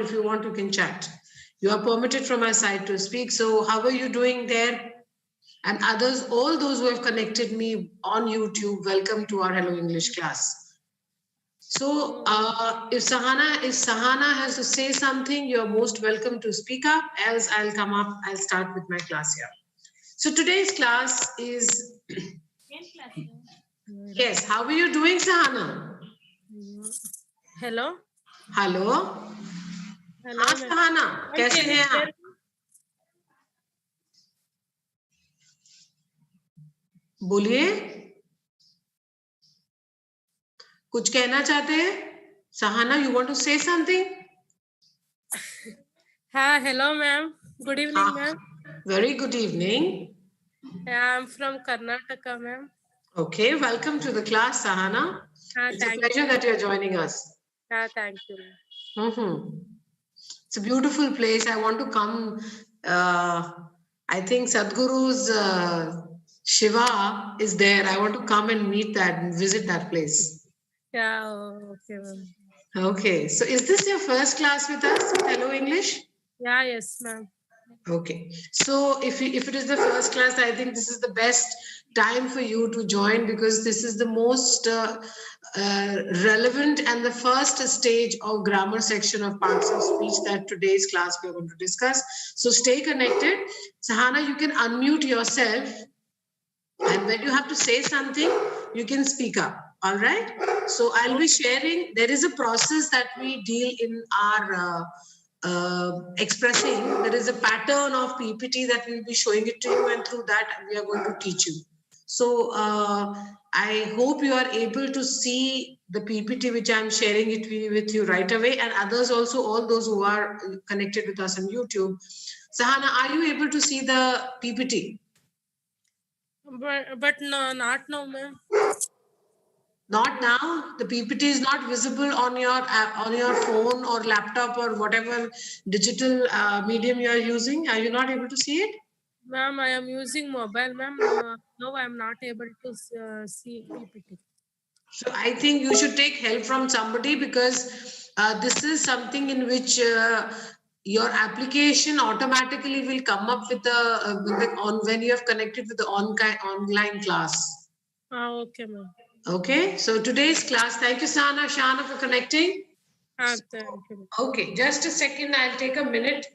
If you want, you can chat. You are permitted from my side to speak. So how are you doing there? And others, all those who have connected me on YouTube, welcome to our Hello English class. So if Sahana has to say something, you're most welcome to speak up, else I'll come up, I'll start with my class here. So today's class is, yes, how are you doing, Sahana? Hello. Hello. Hello, हाँ सहाना, कैसे हैं आप? बोलिए, कुछ कहना चाहते हैं? Sahana, you want to say something? हाँ, hello, ma'am. Good evening, ma'am. Very good evening. I'm from Karnataka, ma'am. Okay, welcome to the class, Sahana. It's a pleasure that you're joining us. Thank you. It's a beautiful place. I want to come. I think Sadhguru's Shiva is there. I want to come and meet that and visit that place. Yeah, okay, ma'am. Okay, so is this your first class with us with Hello English? Yeah, yes, ma'am. Okay, so if it is the first class, I think this is the best time for you to join because this is the most relevant and the first stage of grammar section of parts of speech that today's class we are going to discuss. So stay connected. Sahana, you can unmute yourself, and when you have to say something, you can speak up. All right. So I'll be sharing. There is a process that we deal in our expressing. There is a pattern of PPT that we'll be showing it to you, and through that we are going to teach you. So I hope you are able to see the PPT which I'm sharing it with you right away, and others also, all those who are connected with us on YouTube. Sahana, are you able to see the PPT? But no, not now, ma'am. Not now. The PPT is not visible on your phone or laptop or whatever digital medium you are using. Are you not able to see it? Ma'am, I am using mobile, ma'am. No, I am not able to see PPT. So I think you should take help from somebody because this is something in which your application automatically will come up with when you have connected with the online class. Okay, ma'am. Okay, so today's class, thank you, Shana, for connecting. Thank you. Okay, just a second, I'll take a minute.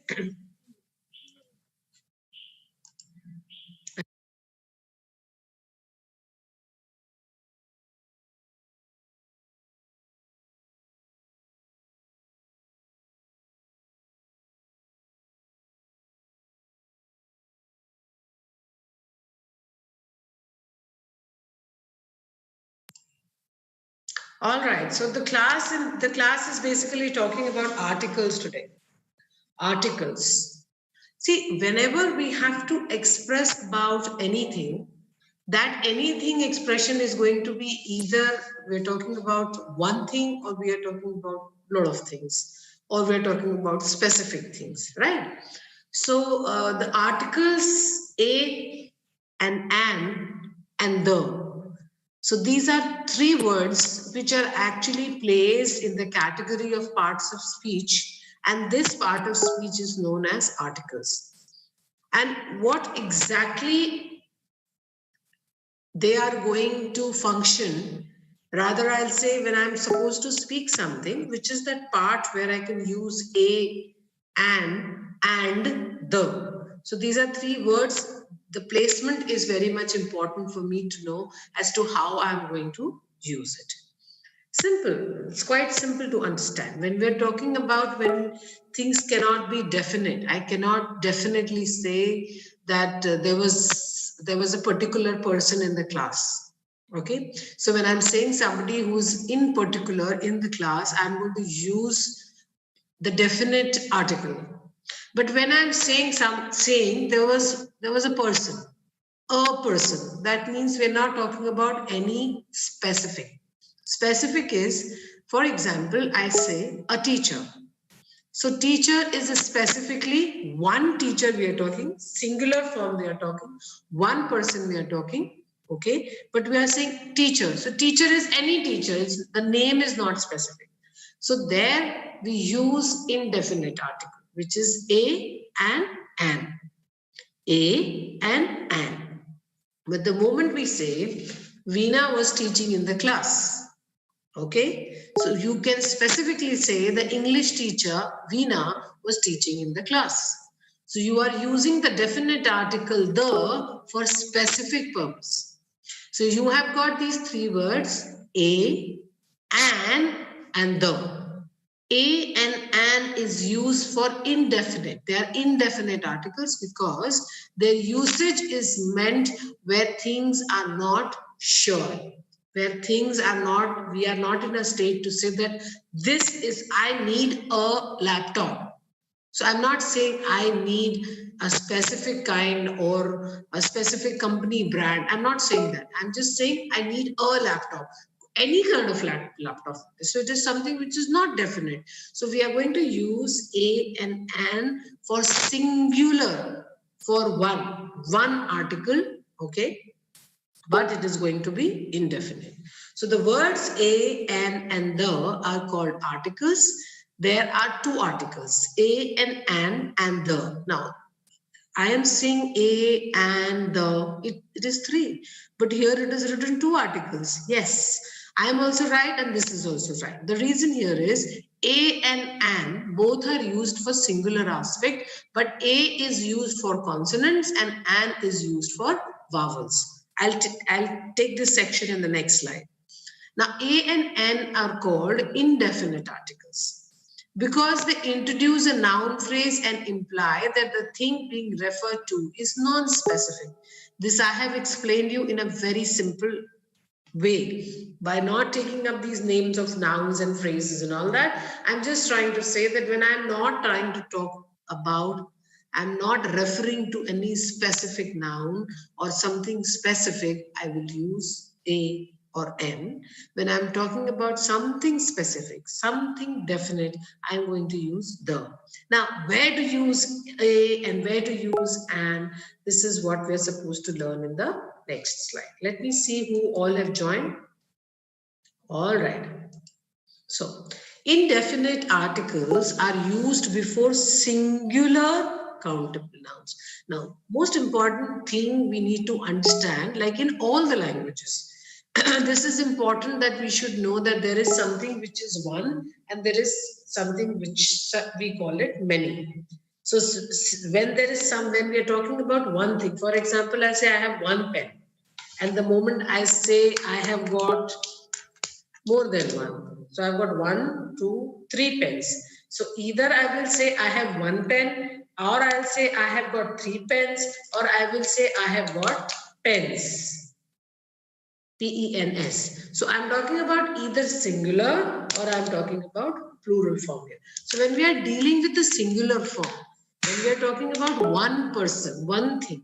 All right, so the class is basically talking about articles today. Articles. See, whenever we have to express about anything, that anything expression is going to be either we're talking about one thing or we are talking about a lot of things or we're talking about specific things, right? So the articles a and an and the. So these are three words which are actually placed in the category of parts of speech, and this part of speech is known as articles. And what exactly they are going to function, rather I'll say when I'm supposed to speak something, which is that part where I can use a, and the. So these are three words. The placement is very much important for me to know as to how I'm going to use it. Simple. It's quite simple to understand. When we're talking about when things cannot be definite, I cannot definitely say that there was a particular person in the class. Okay. So when I'm saying somebody who's in particular in the class, I'm going to use the definite article. But when I'm saying there was a person, that means we're not talking about any specific. Specific is, for example, I say a teacher. So teacher is specifically one teacher we are talking, singular form we are talking, one person we are talking, okay? But we are saying teacher. So teacher is any teacher. The name is not specific. So there we use indefinite article, which is a and an. A and an. But the moment we say Veena was teaching in the class, okay, so you can specifically say the English teacher Veena was teaching in the class. So you are using the definite article the for specific purpose. So you have got these three words a, an, and the. A and an is used for indefinite. They are indefinite articles because their usage is meant where things are not sure, where things are not, we are not in a state to say that this is, I need a laptop. So I'm not saying I need a specific kind or a specific company brand. I'm not saying that. I'm just saying I need a laptop, any kind of laptop. So it is something which is not definite. So we are going to use a and an for singular, for one article, okay? But it is going to be indefinite. So the words a, and the are called articles. There are two articles, a and the. Now, I am saying a and the, it is three, but here it is written two articles. Yes, I am also right and this is also right. The reason here is a and an both are used for singular aspect, but a is used for consonants and an is used for vowels. I'll take this section in the next slide. Now, a and n are called indefinite articles because they introduce a noun phrase and imply that the thing being referred to is non-specific. This I have explained you in a very simple way by not taking up these names of nouns and phrases and all that. I'm just trying to say that when I'm not trying to talk about, I'm not referring to any specific noun or something specific, I will use a or n. When I'm talking about something specific, something definite, I'm going to use the. Now, where to use a and where to use an, this is what we're supposed to learn in the next slide. Let me see who all have joined. All right. So, indefinite articles are used before singular countable nouns. Now, most important thing we need to understand, like in all the languages, this is important that we should know that there is something which is one and there is something which we call it many. So when there is when we are talking about one thing, for example, I say I have one pen, and the moment I say I have got more than one. So I've got 1, 2, 3 pens. So either I will say I have one pen, or I'll say I have got 3 pens, or I will say I have got pens. P-E-N-S. So I'm talking about either singular or I'm talking about plural form here. So when we are dealing with the singular form, when we are talking about one person, one thing,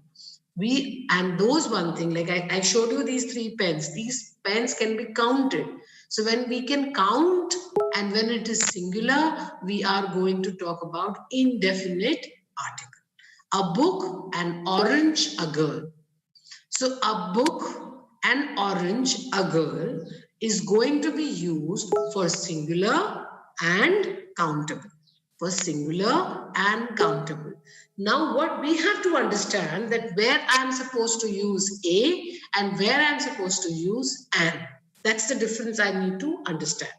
and those one thing, like I showed you these 3 pens, these pens can be counted. So when we can count and when it is singular, we are going to talk about indefinite article. A book, an orange, a girl. So a book, an orange, a girl is going to be used for singular and countable. For singular and countable. Now what we have to understand that where I am supposed to use a and where I am supposed to use an. That's the difference I need to understand.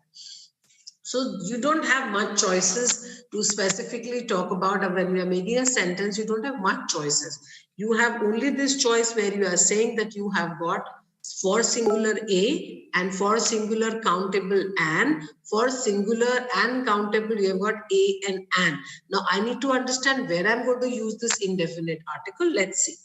So you don't have much choices to specifically talk about when we are making a sentence. You don't have much choices. You have only this choice where you are saying that you have got for singular a and for singular countable an. For singular and countable, you have got a and an. Now I need to understand where I'm going to use this indefinite article. Let's see.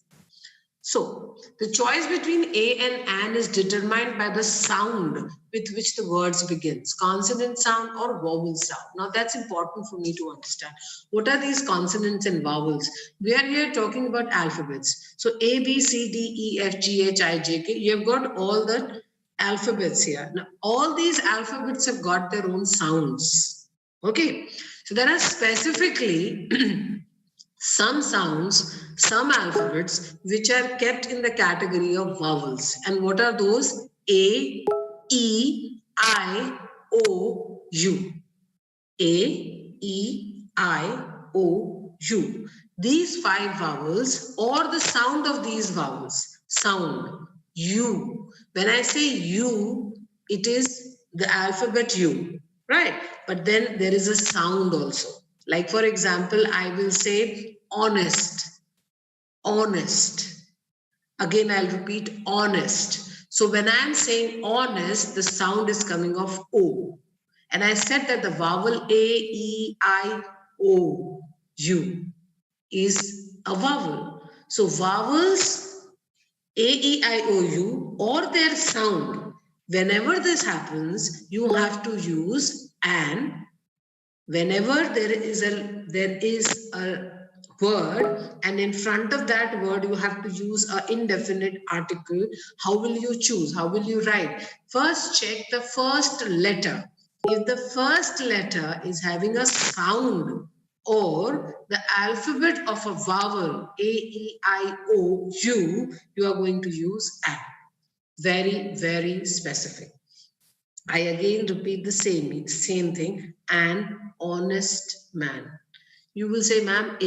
So, the choice between a and an is determined by the sound with which the words begins, consonant sound or vowel sound. Now, that's important for me to understand. What are these consonants and vowels? We are here talking about alphabets. So, A, B, C, D, E, F, G, H, I, J, K. You have got all the alphabets here. Now, all these alphabets have got their own sounds. Okay. So, there are specifically some sounds, some alphabets which are kept in the category of vowels. And what are those? A, E, I, O, U. A, E, I, O, U. These 5 vowels or the sound of these vowels, sound, U. When I say U, it is the alphabet U, right? But then there is a sound also. Like for example, I will say honest, honest. Again, I'll repeat honest. So when I'm saying honest, the sound is coming off O. And I said that the vowel A, E, I, O, U is a vowel. So vowels A, E, I, O, U or their sound, whenever this happens, you have to use an. Whenever there is a word and in front of that word you have to use an indefinite article, how will you choose? How will you write? First check the first letter. If the first letter is having a sound or the alphabet of a vowel A, E, I, O, U, you are going to use an. Very, very specific. I again repeat the same thing, an honest man. You will say, ma'am,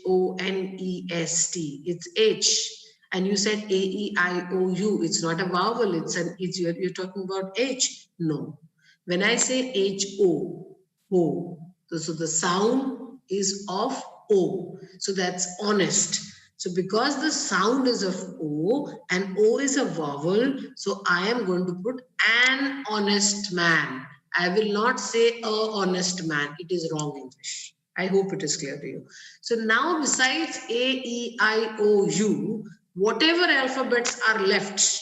Honest. It's H. And you said A-E-I-O-U. It's not a vowel. You're talking about H. No. When I say H-O, O, so the sound is of O. So that's honest. So because the sound is of O and O is a vowel, so I am going to put an honest man. I will not say a honest man. It is wrong English. I hope it is clear to you. So now besides A, E, I, O, U, whatever alphabets are left,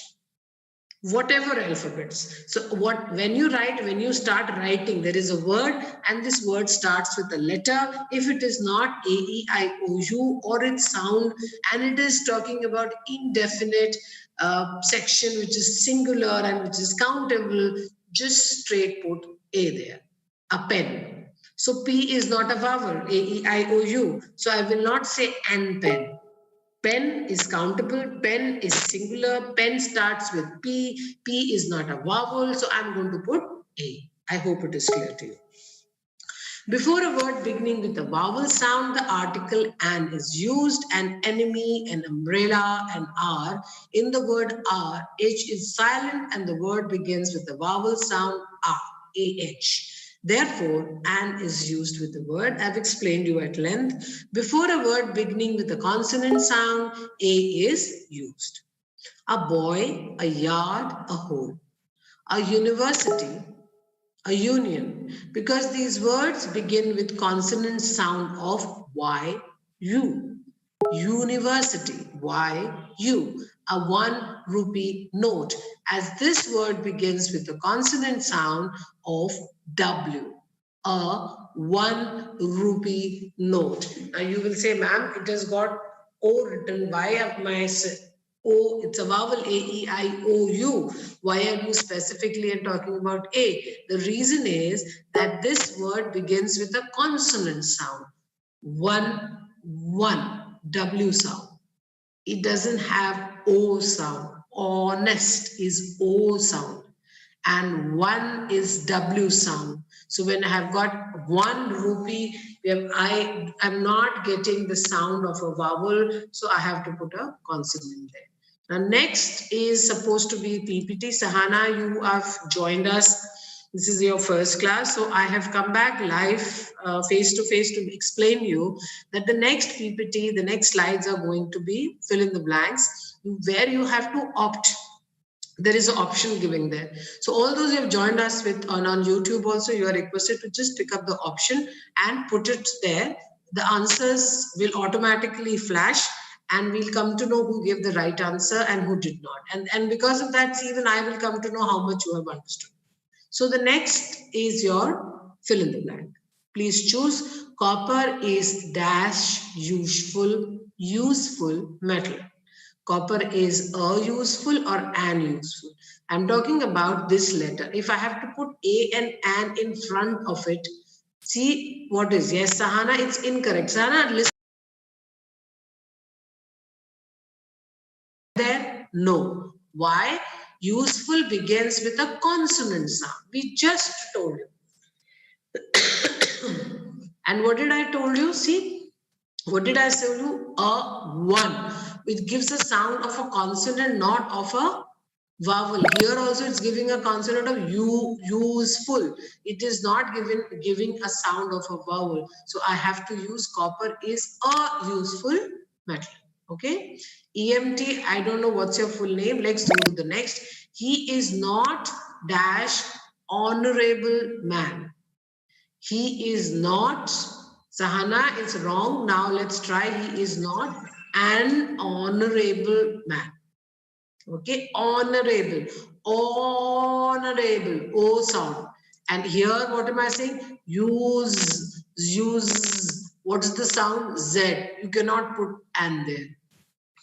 whatever alphabets. So when you start writing, there is a word and this word starts with a letter. If it is not A, E, I, O, U or its sound and it is talking about indefinite section which is singular and which is countable, just straight put A there, a pen. So P is not a vowel, A, E, I, O, U. So I will not say an pen. Pen is countable, pen is singular, pen starts with P, P is not a vowel, so I'm going to put A. I hope it is clear to you. Before a word beginning with a vowel sound, the article an is used, an enemy, an umbrella, an R. In the word R, H is silent and the word begins with the vowel sound R, A-H. Therefore, an is used with the word. I've explained you at length. Before a word beginning with a consonant sound, A is used. A boy, a yard, a hole. A university, a union. Because these words begin with consonant sound of Y, U. University, Y, U. A 1 rupee note, as this word begins with the consonant sound of W, a 1 rupee note. Now you will say, ma'am, it has got O written. Why am I O? It's a vowel, A, E, I, O, U. Why are you specifically talking about A? The reason is that this word begins with a consonant sound. 1, 1. W sound. It doesn't have O sound. Honest is O sound. And 1 is W sound. So when I have got 1 rupee, I am not getting the sound of a vowel. So I have to put a consonant there. Now next is supposed to be PPT. Sahana, you have joined us. This is your first class. So I have come back live face to face to explain you that the next PPT, the next slides are going to be fill in the blanks where you have to opt. There is an option giving there. So all those who have joined us on YouTube also, you are requested to just pick up the option and put it there. The answers will automatically flash and we'll come to know who gave the right answer and who did not. And because of that, even I will come to know how much you have understood. So the next is your fill in the blank. Please choose. Copper is dash useful metal. Copper is a useful or an useful. I'm talking about this letter. If I have to put a and an in front of it, see what is. Yes, Sahana, it's incorrect. Sahana, listen. There, no. Why? Useful begins with a consonant sound. We just told you. And what did I told you? See, what did I tell you? A one, which gives a sound of a consonant, not of a vowel. Here also it's giving a consonant of useful. It is not giving a sound of a vowel. So I have to use copper is a useful metal. Okay. EMT, I don't know what's your full name. Let's go to the next. He is not dash honorable man. He is not, Sahana is wrong. Now let's try. He is not an honorable man. Okay, honorable, honorable, O sound. And here, what am I saying? Use. What is the sound? Z. You cannot put an there.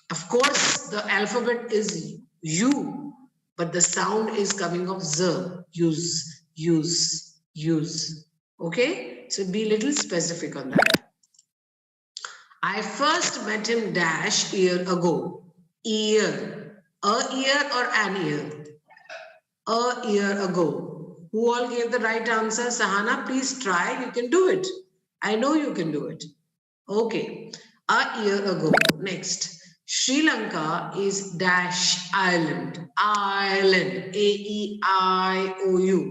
Of course, the alphabet is U, but the sound is coming of Z. Use. Okay, so be a little specific on that. I first met him dash year ago. Year. A year or an year? A year ago. Who all gave the right answer? Sahana, please try. You can do it. I know you can do it. Okay. A year ago. Next. Sri Lanka is dash island. Island. A-E-I-O-U.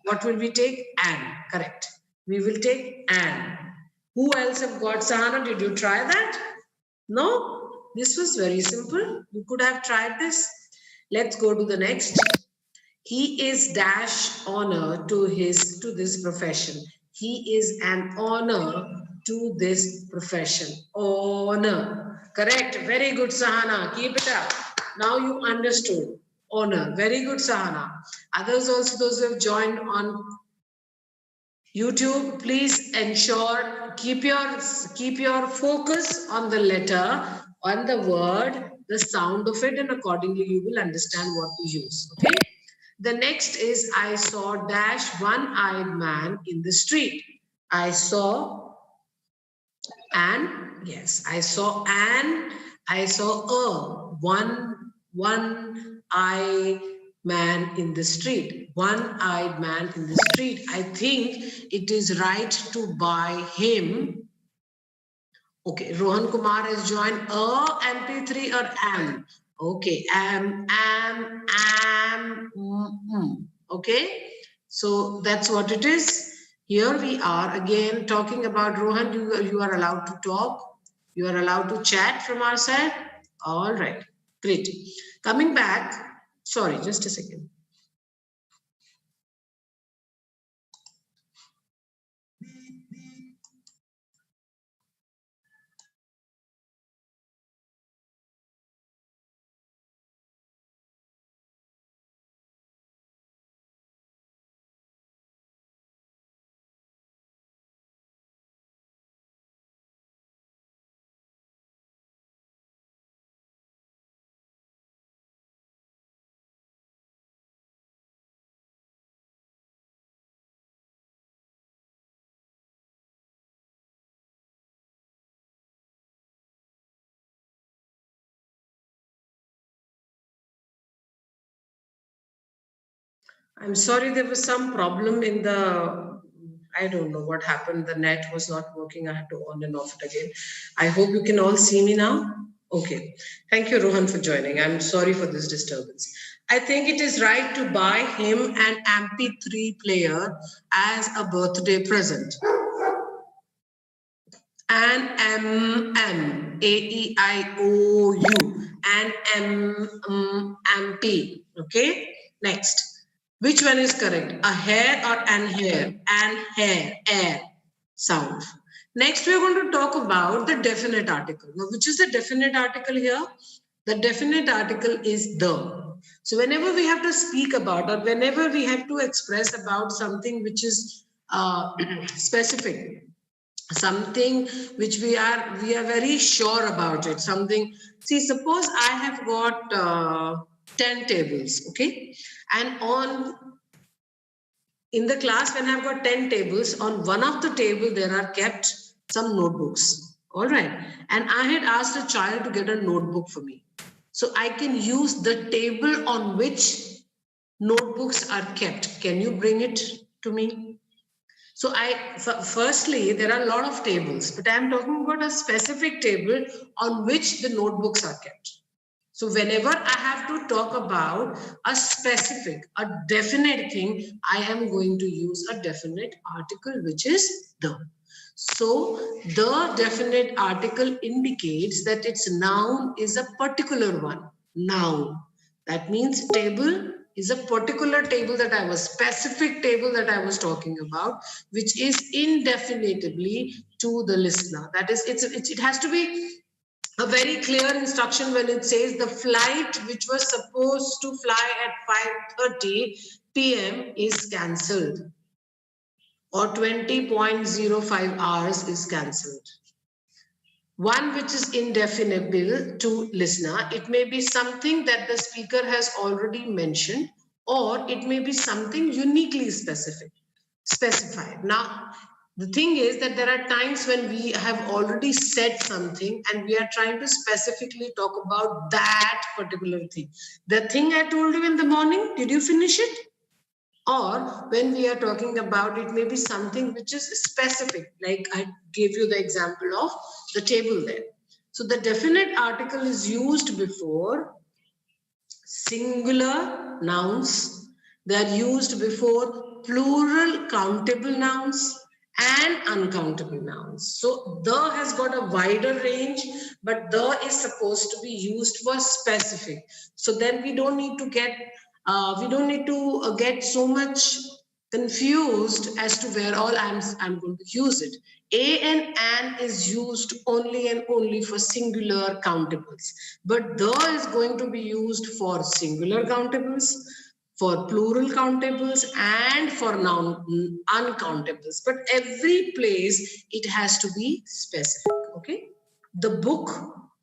What will we take? An. Correct. We will take an. Who else have got Sahana? Did you try that? No? This was very simple. You could have tried this. Let's go to the next. He is dash honor to this profession. He is an honor to this profession. Honor. Correct. Very good, Sahana. Keep it up. Now you understood. Honor. Very good, Sahana. Others also, those who have joined on YouTube, please ensure keep your focus on the letter, on the word, the sound of it, and accordingly you will understand what to use. Okay. The next is I saw dash one-eyed man in the street. I saw a one-eyed man in the street. One-eyed man in the street. I think it is right to buy him. Okay, Rohan Kumar has joined a MP3 or am. Okay, okay, so that's what it is. Here we are again talking about Rohan. You are allowed to talk. You are allowed to chat from our side. All right, great. Coming back, sorry, just a second. I'm sorry, there was some problem in the, I don't know what happened. The net was not working. I had to on and off it again. I hope you can all see me now. Okay. Thank you, Rohan, for joining. I'm sorry for this disturbance. I think it is right to buy him an MP3 player as a birthday present. An AEIOU, an MP. Okay. Next. Which one is correct? A hair or an hair? An hair, air sound. Next, we are going to talk about the definite article. Now, which is the definite article here? The definite article is the. So whenever we have to speak about or whenever we have to express about something which is specific, something which we are very sure about it, something, see, suppose I have got 10 tables, okay? And in the class, when I've got 10 tables, on one of the table, there are kept some notebooks. All right. And I had asked a child to get a notebook for me. So I can use the table on which notebooks are kept. Can you bring it to me? So firstly, there are a lot of tables, but I'm talking about a specific table on which the notebooks are kept. So whenever I have to talk about a specific, a definite thing, I am going to use a definite article, which is the. So the definite article indicates that its noun is a particular one. Noun. That means table is a particular table that I was, specific table that I was talking about, which is indefinitely to the listener. That is, it has to be a very clear instruction when it says the flight which was supposed to fly at 5:30 p.m. is cancelled, or 20.05 hours is cancelled. One which is indefinable to listener, it may be something that the speaker has already mentioned, or it may be something uniquely specified. Now, the thing is that there are times when we have already said something and we are trying to specifically talk about that particular thing. The thing I told you in the morning, did you finish it? Or when we are talking about it, maybe something which is specific, like I gave you the example of the table there. So the definite article is used before singular nouns. They are used before plural countable nouns and uncountable nouns. So the has got a wider range, but the is supposed to be used for specific. So then we don't need to get so much confused as to where all I'm going to use it. A and an is used only and only for singular countables, but the is going to be used for singular countables, for plural countables, and for noun uncountables. But every place it has to be specific. Okay, the book,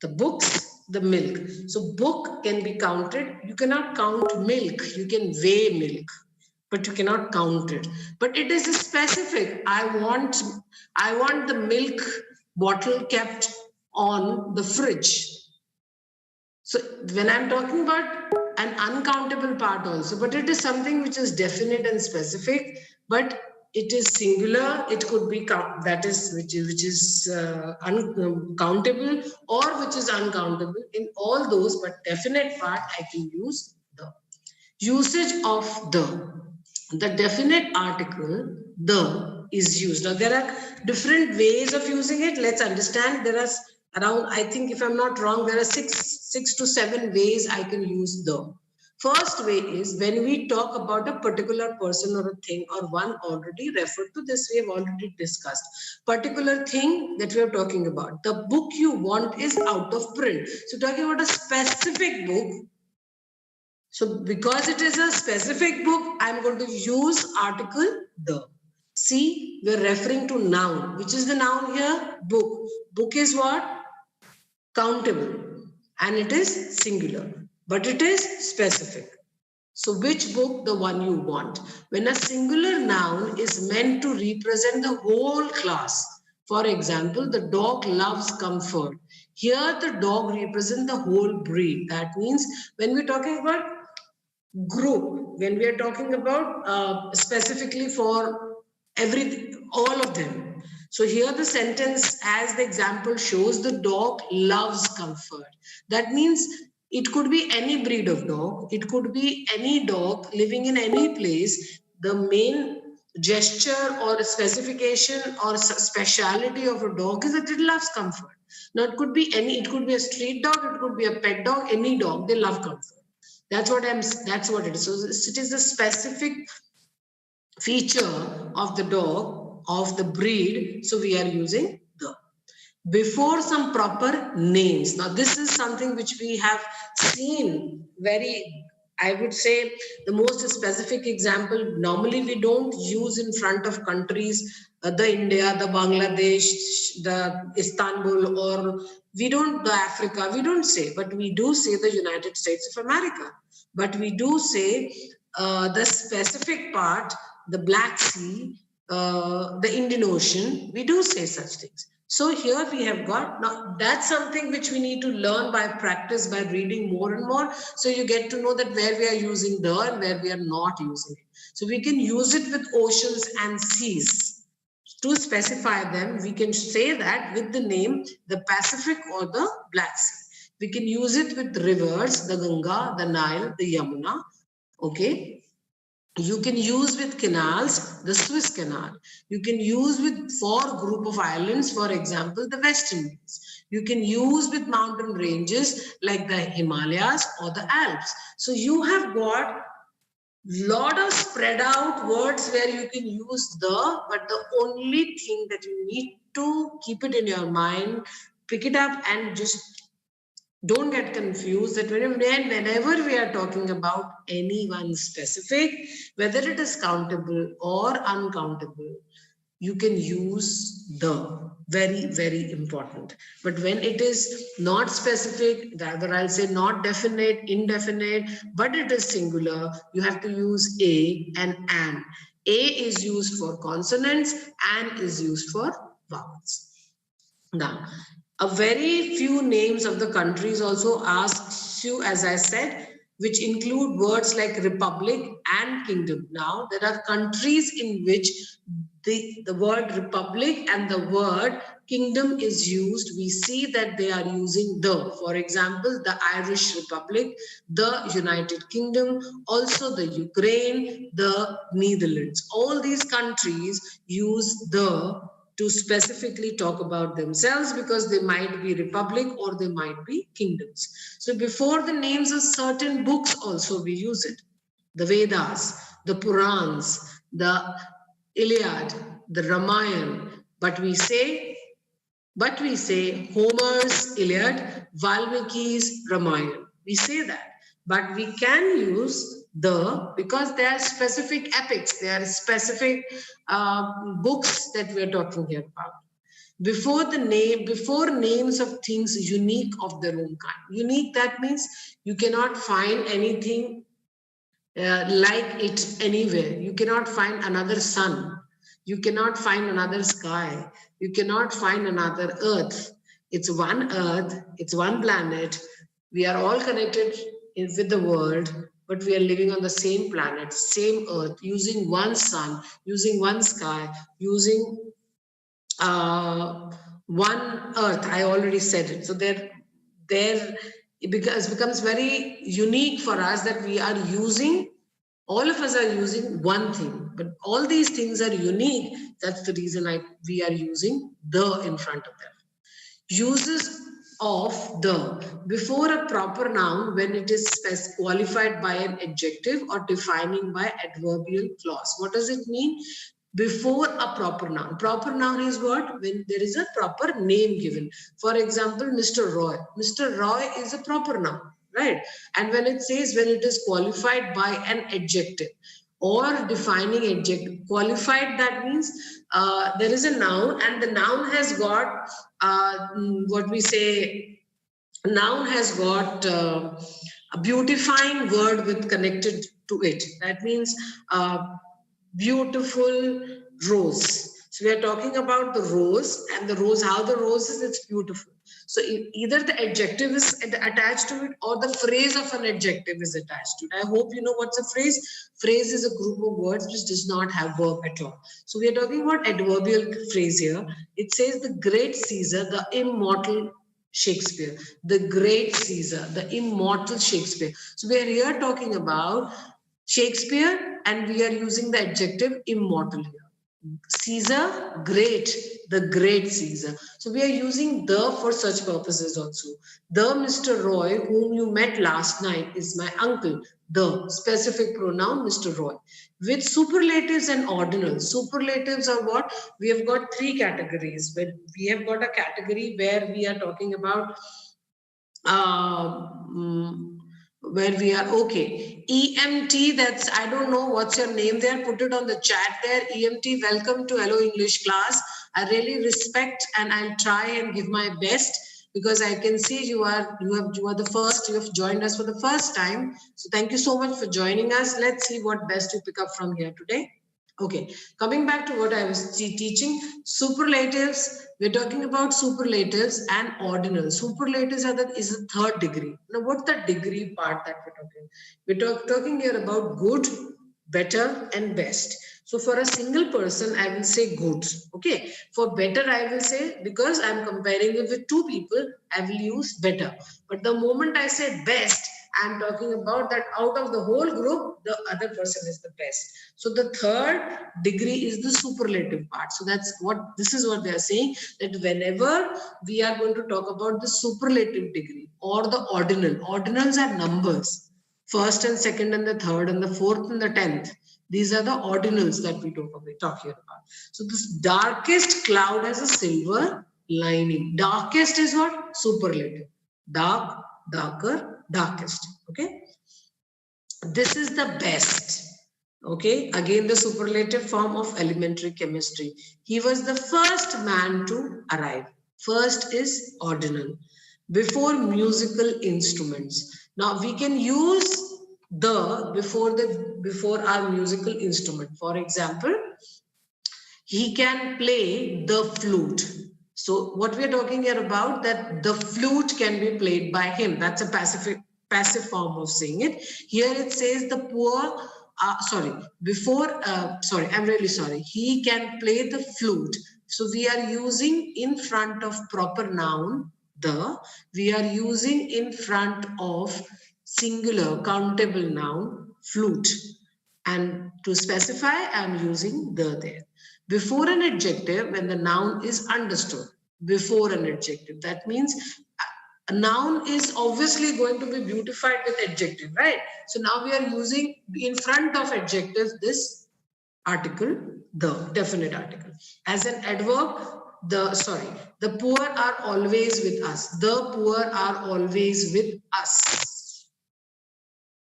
the books, the milk. So book can be counted. You cannot count milk. You can weigh milk, but you cannot count it. But it is specific. I want the milk bottle kept on the fridge. So when I'm talking about an uncountable part also, but it is something which is definite and specific, but it is singular. It could be which is uncountable or which is uncountable. In all those, but definite part, I can use the. Usage of the definite article the is used. Now there are different ways of using it. Let's understand. There are around, I think if I'm not wrong, there are six to seven ways I can use the. First way is when we talk about a particular person or a thing, or one already referred to this, we have already discussed. Particular thing that we are talking about. The book you want is out of print. So talking about a specific book. So because it is a specific book, I'm going to use article the. See, we're referring to noun. Which is the noun here? Book. Book is what? Countable. And it is singular. But it is specific. So which book? The one you want. When a singular noun is meant to represent the whole class. For example, the dog loves comfort. Here the dog represents the whole breed. That means when we're talking about group, when we are talking about specifically for all of them. So here the sentence as the example shows, the dog loves comfort. That means it could be any breed of dog. It could be any dog living in any place. The main gesture or specification or speciality of a dog is that it loves comfort. Now it could be it could be a street dog, it could be a pet dog, any dog, they love comfort. That's what it is. So it is a specific feature of the dog, of the breed. So we are using the. Before some proper names. Now this is something which we have seen very, I would say the most specific example. Normally we don't use in front of countries, the India, the Bangladesh, the Istanbul, or the Africa, we don't say, but we do say the United States of America. But we do say the specific part, the Black Sea, the Indian Ocean, we do say such things. So here we have got, now that's something which we need to learn by practice, by reading more and more. So you get to know that where we are using the and where we are not using it. So we can use it with oceans and seas. to specify them, we can say that with the name the Pacific or the Black Sea. We can use it with rivers, the Ganga, the Nile, the Yamuna. Okay. You can use with canals, the Suez Canal. You can use with four group of islands, for example, the West Indies. You can use with mountain ranges like the Himalayas or the Alps. So you have got lot of spread out words where you can use the, but the only thing that you need to keep it in your mind, pick it up and just don't get confused that whenever we are talking about anyone specific, whether it is countable or uncountable, you can use the. Very, very important. But when it is not specific, rather I'll say not definite, indefinite, but it is singular, you have to use a and an. A is used for consonants, an is used for vowels. Now, a very few names of the countries also asks you, as I said, which include words like republic and kingdom. Now, there are countries in which the word republic and the word kingdom is used. We see that they are using the. For example, the Irish Republic, the United Kingdom, also the Ukraine, the Netherlands. All these countries use the to specifically talk about themselves because they might be republic or they might be kingdoms. So before the names of certain books also we use it. The Vedas, the Purans, the Iliad, the Ramayana, but we say Homer's Iliad, Valmiki's Ramayana. We say that, but we can use the because they are specific epics, they are specific books that we are talking here about. Before names of things unique of their own kind. Unique, that means you cannot find anything like it anywhere. You cannot find another sun. You cannot find another sky. You cannot find another earth. It's one earth. It's one planet. We are all connected with the world, but we are living on the same planet, same earth, using one sun, using one sky, using one earth. I already said it. So there it becomes very unique for us that we are using, all of us are using one thing, but all these things are unique. That's the reason we are using the in front of them. Uses of the before a proper noun when it is qualified by an adjective or defining by adverbial clause. What does it mean? Before a proper noun. Proper noun is what? When there is a proper name given. For example, Mr. Roy. Mr. Roy is a proper noun, right? And when it says when it is qualified by an adjective or defining adjective, qualified, that means there is a noun and the noun has got what we say, noun has got a beautifying word with connected to it. That means beautiful rose. So we are talking about the rose, and the rose, how the rose is, it's beautiful. So either the adjective is attached to it or the phrase of an adjective is attached to it. I hope you know what's a phrase. Phrase is a group of words which does not have verb at all. So we are talking about adverbial phrase here. It says the great Caesar, the immortal Shakespeare, the great Caesar, the immortal Shakespeare. So we are here talking about Shakespeare and we are using the adjective immortal here. Caesar, great, the great Caesar. So we are using the for such purposes also. The Mr. Roy, whom you met last night, is my uncle. The specific pronoun, Mr. Roy. With superlatives and ordinals. Superlatives are what? We have got three categories. We have got a category where we are talking about where we are okay. EMT, that's, I don't know what's your name there, put it on the chat there. EMT, welcome to Hello English class. I really respect and I'll try and give my best because I can see you are the first, you have joined us for the first time. So thank you so much for joining us. Let's see what best you pick up from here today. Okay, coming back to what I was teaching, superlatives, we're talking about superlatives and ordinals. Superlatives is the third degree. Now, what's the degree part that we're talking? We're talking here about good, better, and best. So for a single person, I will say good. Okay. For better, I will say, because I'm comparing it with two people, I will use better. But the moment I say best, I'm talking about that out of the whole group, the other person is the best. So the third degree is the superlative part. So this is what they are saying, that whenever we are going to talk about the superlative degree or the ordinals are numbers, first and second and the third and the fourth and the 10th. These are the ordinals that we talk here about. So this darkest cloud has a silver lining. Darkest is what? Superlative. Dark, darker, darkest. Okay. This is the best. Okay. Again, the superlative form of elementary chemistry. He was the first man to arrive. First is ordinal. Before musical instruments. Now we can use the before our musical instrument. For example, he can play the flute. So what we are talking here about, that the flute can be played by him. That's a passive form of saying it. Here it says the poor, I'm really sorry. He can play the flute. So we are using in front of proper noun, we are using in front of singular countable noun, flute. And to specify, I'm using the there. Before an adjective, when the noun is understood, before an adjective, that means a noun is obviously going to be beautified with adjective, right? So now we are using in front of adjective this article, the definite article. As an adverb, the poor are always with us. The poor are always with us.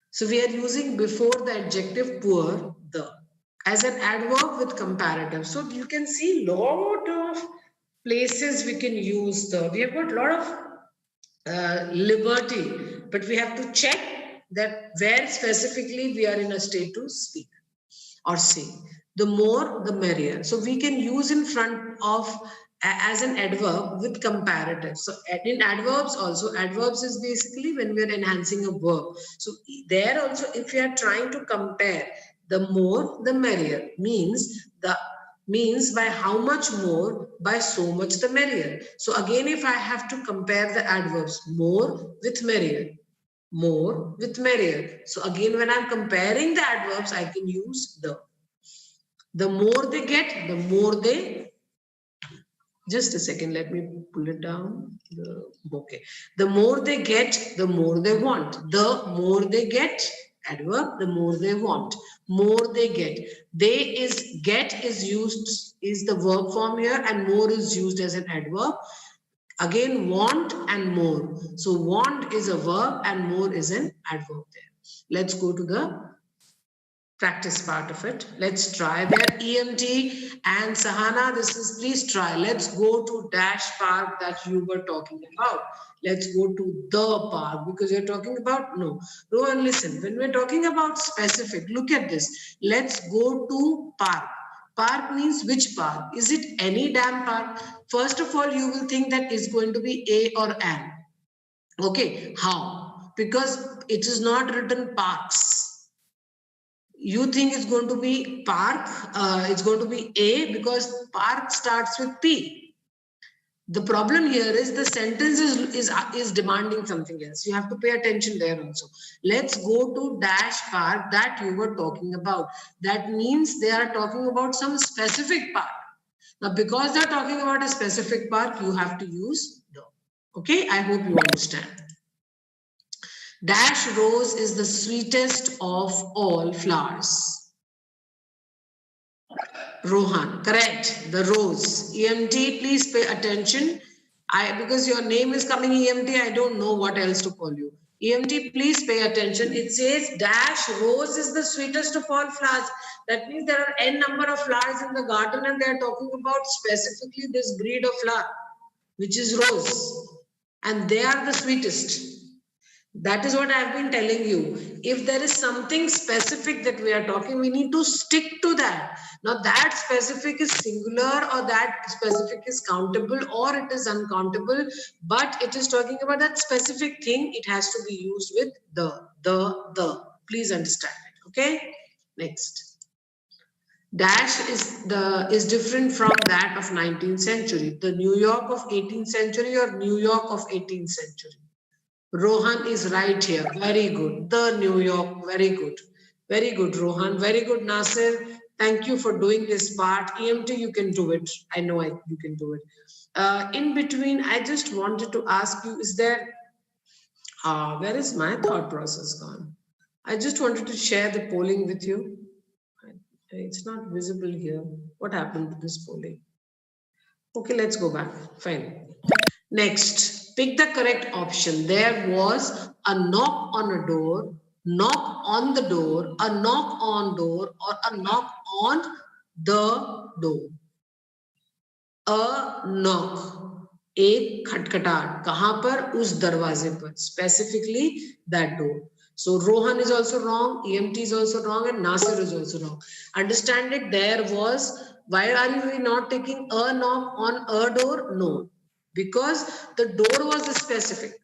So we are using before the adjective poor, the. As an adverb with comparative. So you can see lot of places we can use the. We have got a lot of liberty, but we have to check that where specifically we are in a state to speak or say. The more, the merrier. So we can use in front of as an adverb with comparative. So in adverbs also, adverbs is basically when we are enhancing a verb. So there also, if we are trying to compare, the more, the merrier, means by how much more, by so much the merrier. So again, if I have to compare the adverbs, more with merrier, more with merrier. So again, when I'm comparing the adverbs, I can use the. The more they get, the more they. Just a second, let me pull it down. Okay. The more they get, the more they want. The more they get, adverb, the more they want. More they get. Get is used, is the verb form here, and more is used as an adverb. Again, want and more. So want is a verb and more is an adverb there. Let's go to the practice part of it. Let's try there. EMT and Sahana, please try. Let's go to dash park that you were talking about. Let's go to the park because you're talking about, no. Rohan, listen, when we're talking about specific, look at this. Let's go to park. Park means which park? Is it any damn park? First of all, you will think that it's going to be a or an. Okay, how? Because it is not written parks. You think it's going to be park, it's going to be A because park starts with P. The problem here is the sentence is demanding something else. You have to pay attention there also. Let's go to dash park that you were talking about. That means they are talking about some specific park. Now, because they're talking about a specific park, you have to use the. Okay, I hope you understand. Dash rose is the sweetest of all flowers. Rohan, correct. The rose. EMT, please pay attention. Because your name is coming EMT, I don't know what else to call you. EMT, please pay attention. It says dash rose is the sweetest of all flowers. That means there are n number of flowers in the garden and they are talking about specifically this breed of flower, which is rose. And they are the sweetest. That is what I've been telling you. If there is something specific that we are talking, we need to stick to that. Now that specific is singular or that specific is countable or it is uncountable, but it is talking about that specific thing. It has to be used with the. Please understand it. Okay. Next. Dash is different from that of 19th century. The New York of 18th century or New York of 18th century. Rohan is right here. Very good. The New York. Very good. Very good, Rohan. Very good, Nasir. Thank you for doing this part. EMT, you can do it. I know you can do it. In between, I just wanted to ask you, is there, where is my thought process gone? I just wanted to share the polling with you. It's not visible here. What happened to this polling? Okay, let's go back. Fine. Next, pick the correct option. There was a knock on a door, knock on the door, a knock on door, or a knock on the door. A knock, एक खटखटाहट, कहाँ पर? उस दरवाजे पर, specifically that door. So Rohan is also wrong, EMT is also wrong, and Nasir is also wrong. Understand it, there was, why are you not taking a knock on a door? No, because the door was specific.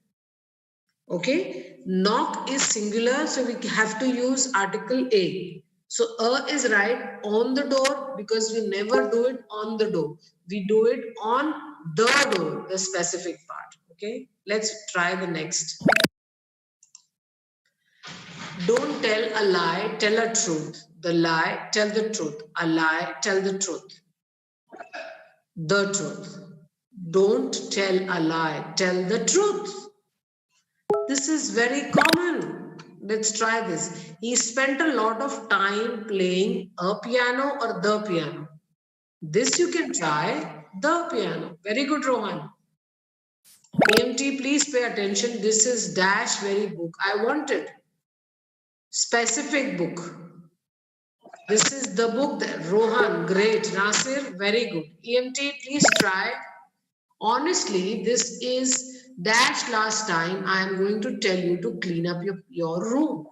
Okay, knock is singular, so we have to use article A. So a is right on the door because we never do it on the door. We do it on the door, the specific part. Okay, let's try the next. Don't tell a lie, tell a truth. The lie, tell the truth. A lie, tell the truth. The truth. Don't tell a lie, tell the truth. This is very common. Let's try this. He spent a lot of time playing a piano or the piano. This you can try, the piano. Very good, Rohan. EMT, please pay attention. This is dash very book. I wanted specific book. This is the book that Rohan, great. Nasir, very good. EMT, please try. Honestly, this is dash last time. I am going to tell you to clean up your room.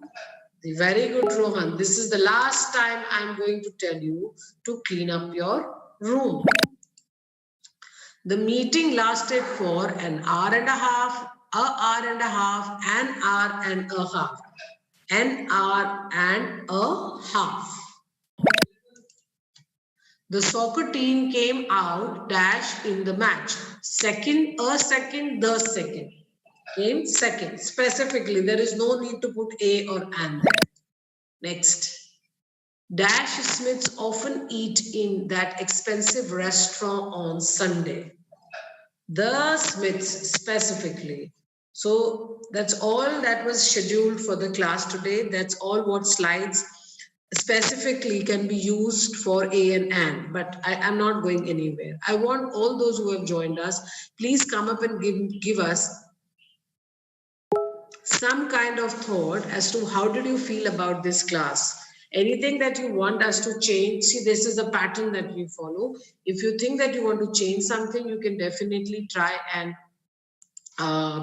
Very good, Rohan. This is the last time I am going to tell you to clean up your room. The meeting lasted for an hour and a half, an hour and a half, an hour and a half. The soccer team came out dash in the match. Second, the second. Came second. Specifically, there is no need to put a or an there. Next. Dash Smiths often eat in that expensive restaurant on Sunday. The Smiths specifically. So that's all that was scheduled for the class today. That's all what slides specifically can be used for a and an, but I am not going anywhere. I want all those who have joined us, please come up and give us some kind of thought as to how did you feel about this class. Anything that you want us to change, see, this is a pattern that we follow. If you think that you want to change something, you can definitely try and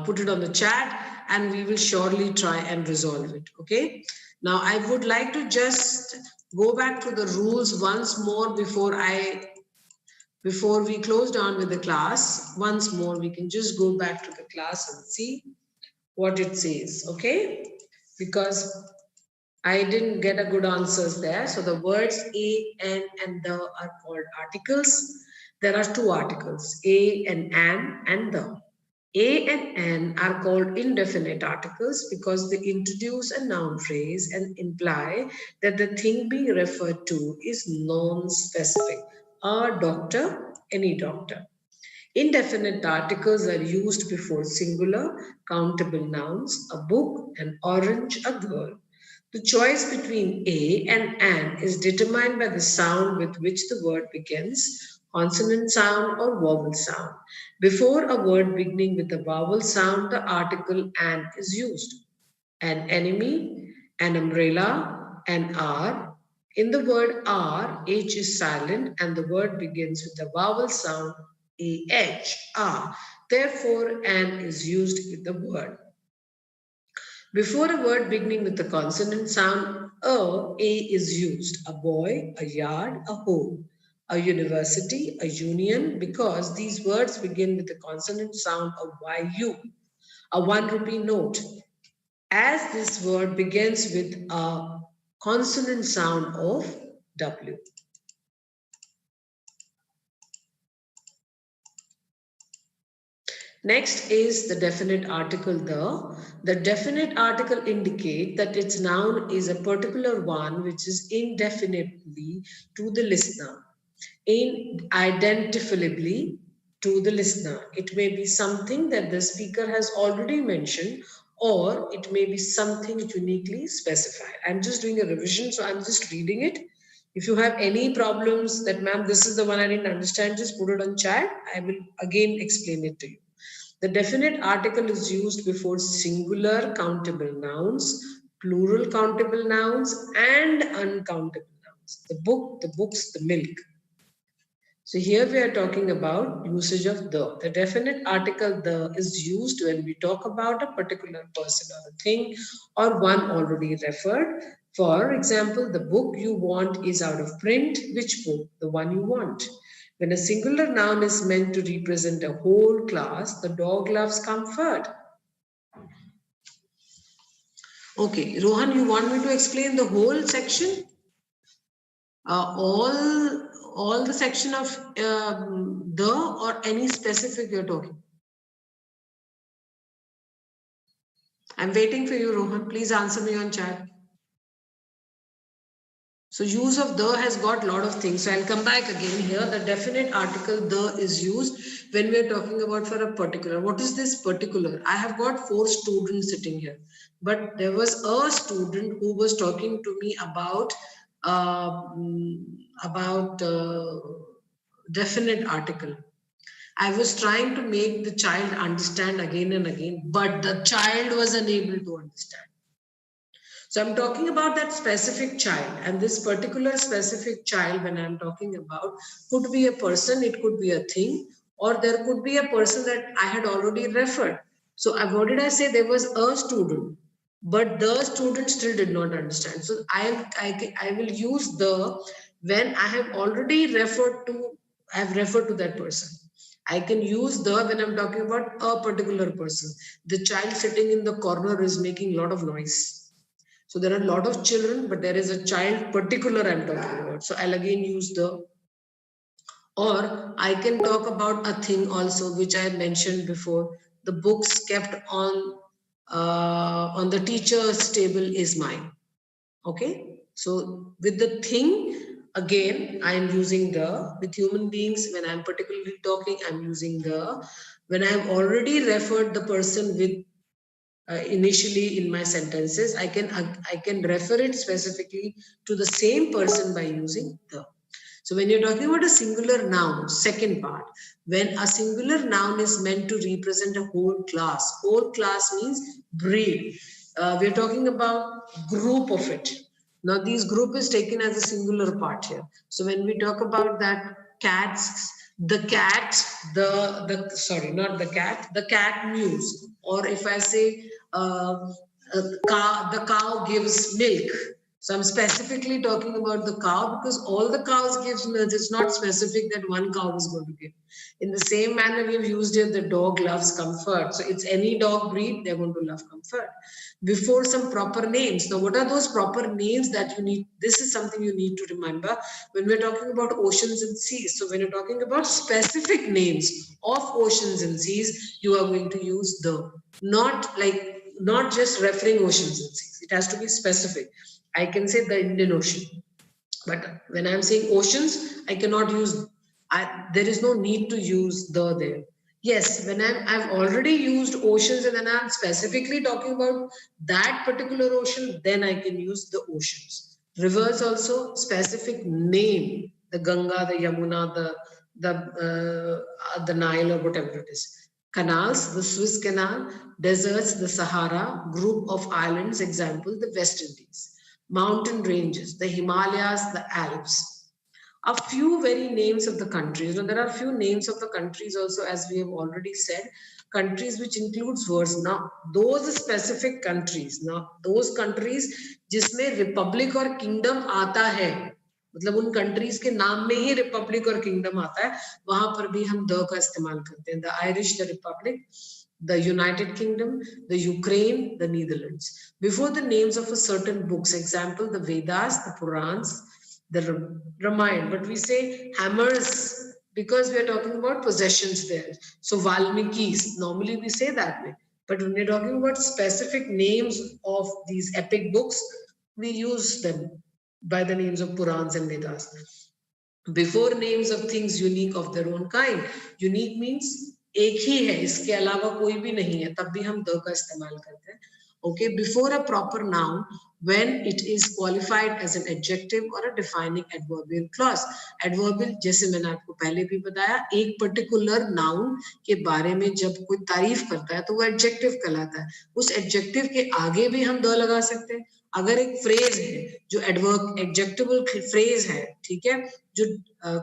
put it on the chat, and we will surely try and resolve it. Okay. Now, I would like to just go back to the rules once more before we close down with the class. Once more, we can just go back to the class and see what it says, okay? Because I didn't get a good answers there. So the words a, and the are called articles. There are two articles, a and an and the. A and an are called indefinite articles because they introduce a noun phrase and imply that the thing being referred to is non-specific. A doctor, any doctor. Indefinite articles are used before singular, countable nouns, a book, an orange, a girl. The choice between a and an is determined by the sound with which the word begins, consonant sound or vowel sound. Before a word beginning with a vowel sound, the article an is used. An enemy, an umbrella, an R. In the word R, H is silent and the word begins with a vowel sound AH, R. Therefore, an is used with the word. Before a word beginning with the consonant sound, a is used. A boy, a yard, a home. A university, a union, because these words begin with the consonant sound of YU. A 1 rupee note, as this word begins with a consonant sound of W. Next is the definite article the. The definite article indicate that its noun is a particular one which is indefinitely to the listener, identifiably to the listener. It may be something that the speaker has already mentioned, or it may be something uniquely specified. I'm just doing a revision, so I'm just reading it. If you have any problems that, ma'am, this is the one I didn't understand, just put it on chat. I will again explain it to you. The definite article is used before singular countable nouns, plural countable nouns, and uncountable nouns. The book, the books, the milk. So here we are talking about usage of the. The definite article the is used when we talk about a particular person or a thing or one already referred. For example, the book you want is out of print. Which book? The one you want. When a singular noun is meant to represent a whole class, the dog loves comfort. Okay, Rohan, you want me to explain the whole section? All the section of the or any specific you're talking? I'm waiting for you, Rohan. Please answer me on chat. So use of the has got a lot of things. So I'll come back again here. The definite article the is used when we're talking about for a particular. What is this particular? I have got 4 students sitting here. But there was a student who was talking to me about definite article. I was trying to make the child understand again and again, but the child was unable to understand. So I'm talking about that specific child, and this particular specific child, when I'm talking about, could be a person, it could be a thing, or there could be a person that I had already referred. So what did I say? There was a student, but the student still did not understand. So I will use the when I have already referred to, I have referred to that person. I can use the when I'm talking about a particular person. The child sitting in the corner is making a lot of noise. So there are a lot of children, but there is a child particular I'm talking about. So I'll again use the, or I can talk about a thing also, which I mentioned before. The books kept on the teacher's table is mine. Okay. So with the thing, again, I'm using the. With human beings, when I'm particularly talking, I'm using the. When I've already referred the person with initially in my sentences, I can refer it specifically to the same person by using the. So when you're talking about a singular noun, second part, when a singular noun is meant to represent a whole class means breed. We're talking about group of it. Now this group is taken as a singular part here. So when we talk about that cats, the cat, the sorry, not the cat mews. Or if I say the cow gives milk. So I'm specifically talking about the cow because all the cows give milk. It's not specific that one cow is going to give. In the same manner, we've used it, the dog loves comfort. So it's any dog breed, they're going to love comfort. Before some proper names. Now, what are those proper names that you need? This is something you need to remember when we're talking about oceans and seas. So when you're talking about specific names of oceans and seas, you are going to use the, not just referring oceans and seas. It has to be specific. I can say the Indian Ocean, but when I'm saying oceans, I cannot use. There is no need to use the there. Yes, when I've already used oceans and then I'm specifically talking about that particular ocean, then I can use the oceans. Rivers also specific name, the Ganga, the Yamuna, the Nile or whatever it is. Canals, the Suez Canal, deserts, the Sahara, group of islands, example, the West Indies. Mountain ranges, the Himalayas, the Alps. A few very names of the countries. Now, there are few names of the countries also, as we have already said, countries which includes words. Now, those specific countries, now those countries जिसमें Republic और kingdom आता है, मतलब उन countries के नाम में ही Republic और किंगडम आता है, वहां पर भी हम द का इस्तेमाल करते हैं. The Irish, the Republic, the United Kingdom, the Ukraine, the Netherlands. Before the names of a certain books, example, the Vedas, the Purans, the Ramayana, but we say hammers, because we are talking about possessions there. So Valmiki's, normally we say that way. But when we're talking about specific names of these epic books, we use them by the names of Purans and Vedas. Before names of things unique of their own kind. Unique means एक ही है, इसके अलावा कोई भी नहीं है, तब भी हम द का इस्तेमाल करते हैं. Okay, before a proper noun, when it is qualified as an adjective or a defining adverbial clause. Adverbial, जैसे मैंने आपको पहले भी बताया, एक particular noun के बारे में जब कोई तारीफ करता है तो वो adjective कहलाता है. उस adjective के आगे भी हम द लगा सकते हैं. अगर एक फ्रेज है जो एडजेक्टिबल फ्रेज है, ठीक है, जो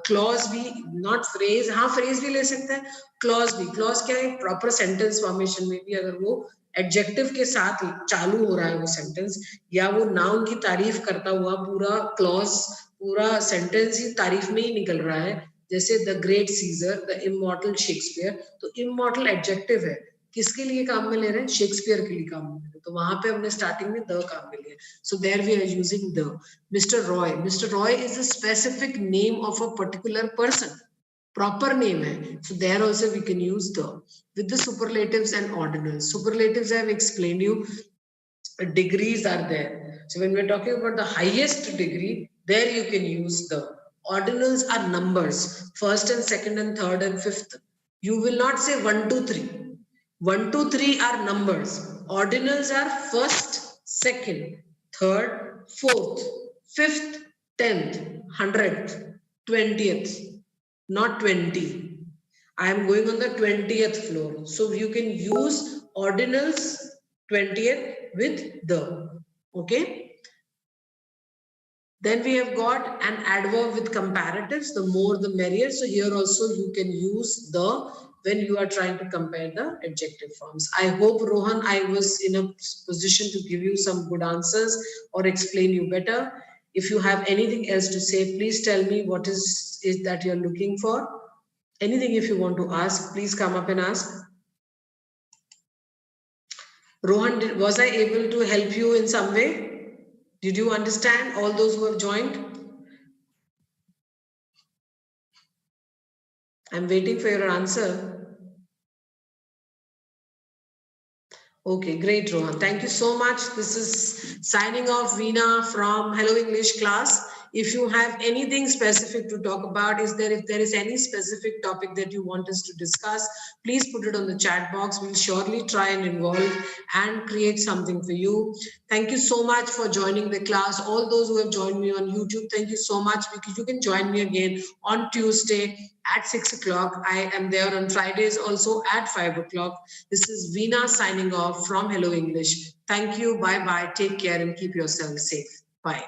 क्लॉज भी, नॉट फ्रेज, हाँ फ्रेज भी ले सकते हैं, क्लॉज भी. क्लॉज क्या है? प्रॉपर सेंटेंस फॉर्मेशन में भी अगर वो एडजेक्टिव के साथ चालू हो रहा है वो सेंटेंस, या वो नाउन की तारीफ करता हुआ पूरा क्लॉज, पूरा सेंटेंस ही तारीफ में ही निकल रहा है, जैसे the great Caesar, the immortal Shakespeare. तो इमॉर्टल एडजेक्टिव है, किसके लिए काम में ले रहे हैं? शेक्सपियर के लिए काम में ले रहे हैं. तो वहां पे हमने स्टार्टिंग में द काम में लिया. So there we are using the. Mister Roy, mister Roy is a specific name of a particular person, proper name hai. So there also we can use the. With the superlatives and ordinals, superlatives I have explained you, degrees are there. So when we're talking about the highest degree, there you can use the. Ordinals are numbers, first and second and third and fifth. You will not say 1 2 3. 1 2 3 are numbers. Ordinals are first, second, third, fourth, fifth, 10th, 100th, 20th, not 20. I am going on the 20th floor. So you can use ordinals 20th with the. Okay. Then we have got an adverb with comparatives, the more the merrier. So here also you can use the when you are trying to compare the adjective forms. I hope, Rohan, I was in a position to give you some good answers or explain you better. If you have anything else to say, please tell me what is that you're looking for. Anything if you want to ask, please come up and ask. Rohan, was I able to help you in some way? Did you understand, all those who have joined? I'm waiting for your answer. Okay, great, Rohan. Thank you so much. This is signing off, Veena from Hello English class. If you have anything specific to talk about, if there is any specific topic that you want us to discuss, please put it on the chat box. We'll surely try and involve and create something for you. Thank you so much for joining the class. All those who have joined me on YouTube, thank you so much, because you can join me again on Tuesday at 6 o'clock. I am there on Fridays also at 5 o'clock. This is Veena signing off from Hello English. Thank you. Bye-bye. Take care and keep yourself safe. Bye.